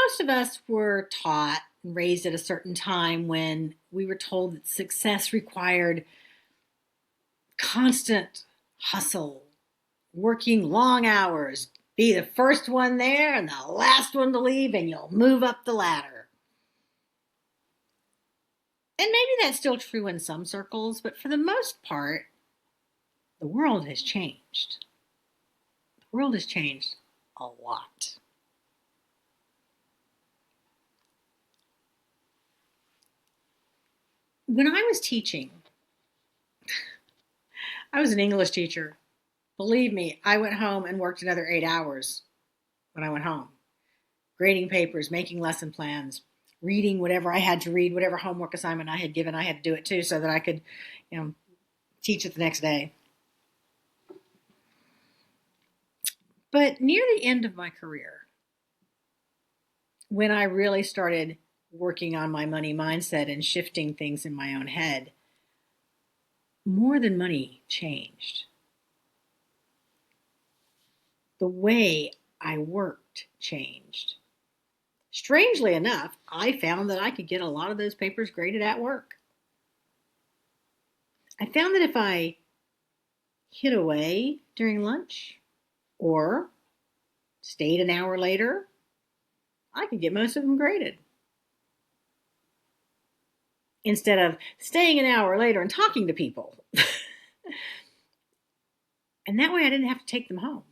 most of us were taught and raised at a certain time when we were told that success required constant hustle, working long hours, be the first one there and the last one to leave, and you'll move up the ladder. And maybe that's still true in some circles, but for the most part, the world has changed. The world has changed a lot. When I was teaching, I was an English teacher. Believe me, I went home and worked another 8 hours when I went home, grading papers, making lesson plans, reading whatever I had to read, whatever homework assignment I had given, I had to do it too so that I could, you know, teach it the next day. But near the end of my career, when I really started working on my money mindset and shifting things in my own head, more than money changed. The way I worked changed. Strangely enough, I found that I could get a lot of those papers graded at work. I found that if I hid away during lunch or stayed an hour later, I could get most of them graded. Instead of staying an hour later and talking to people. And that way I didn't have to take them home.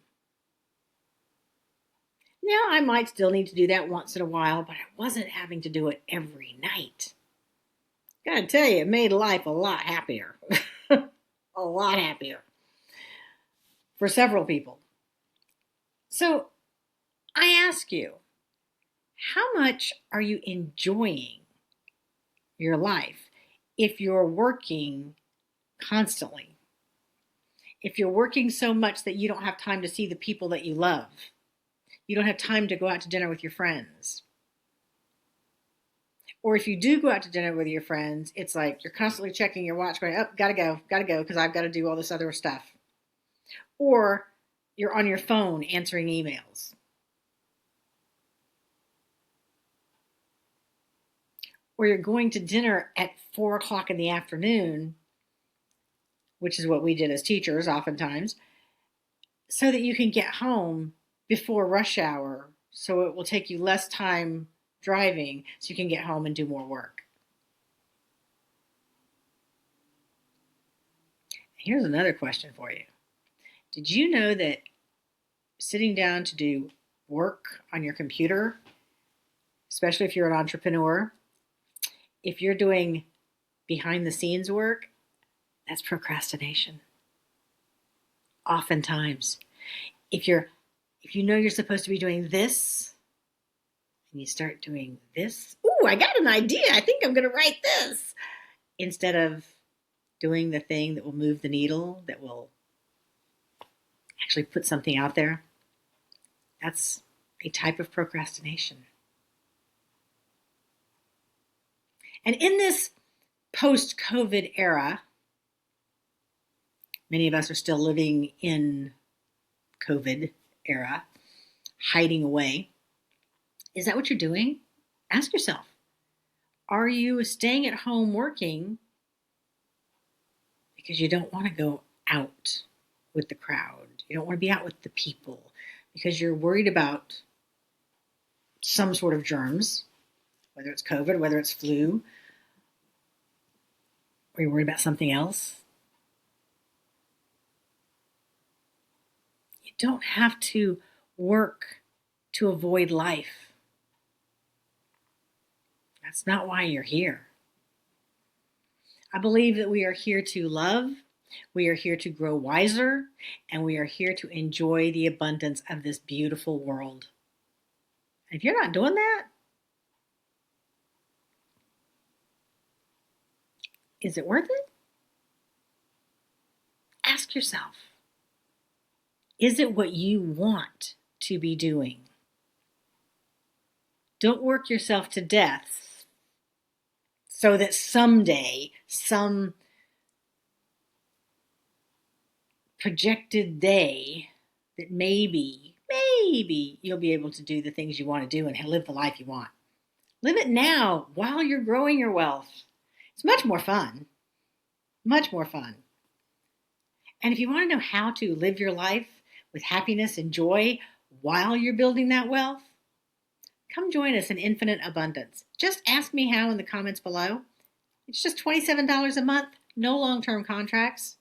Now, I might still need to do that once in a while, but I wasn't having to do it every night. Gotta tell you, it made life a lot happier. A lot happier. For several people. So, I ask you, how much are you enjoying your life if you're working constantly? If you're working so much that you don't have time to see the people that you love, you don't have time to go out to dinner with your friends. Or if you do go out to dinner with your friends, it's like you're constantly checking your watch, going, oh, gotta go, because I've got to do all this other stuff. Or you're on your phone answering emails. Or you're going to dinner at 4 o'clock in the afternoon, which is what we did as teachers oftentimes, so that you can get home before rush hour, so it will take you less time driving so you can get home and do more work. Here's another question for you. Did you know that sitting down to do work on your computer, especially if you're an entrepreneur, if you're doing behind the scenes work, that's procrastination. Oftentimes. If you know you're supposed to be doing this and you start doing this, ooh, I got an idea. I think I'm going to write this. Instead of doing the thing that will move the needle, that will actually put something out there, that's a type of procrastination. And in this post-COVID era, many of us are still living in COVID era, hiding away. Is that what you're doing? Ask yourself, are you staying at home working because you don't want to go out with the crowd? You don't want to be out with the people because you're worried about some sort of germs, whether it's COVID, whether it's flu, or you're worried about something else? You don't have to work to avoid life. That's not why you're here. I believe that we are here to love, we are here to grow wiser, and we are here to enjoy the abundance of this beautiful world. If you're not doing that, is it worth it? Ask yourself, is it what you want to be doing? Don't work yourself to death so that someday, some projected day, that maybe maybe you'll be able to do the things you want to do and live the life you want. Live it now while you're growing your wealth. It's much more fun. Much more fun. And if you want to know how to live your life with happiness and joy while you're building that wealth, come join us in Infinite Abundance. Just ask me how in the comments below. It's just $27 a month, no long-term contracts.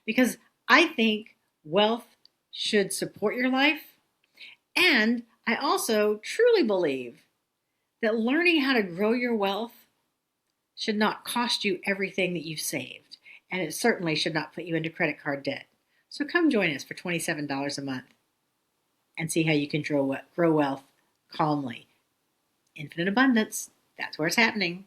Because I think wealth should support your life. And I also truly believe that learning how to grow your wealth should not cost you everything that you've saved. And it certainly should not put you into credit card debt. So come join us for $27 a month and see how you can grow wealth calmly. Infinite Abundance, that's where it's happening.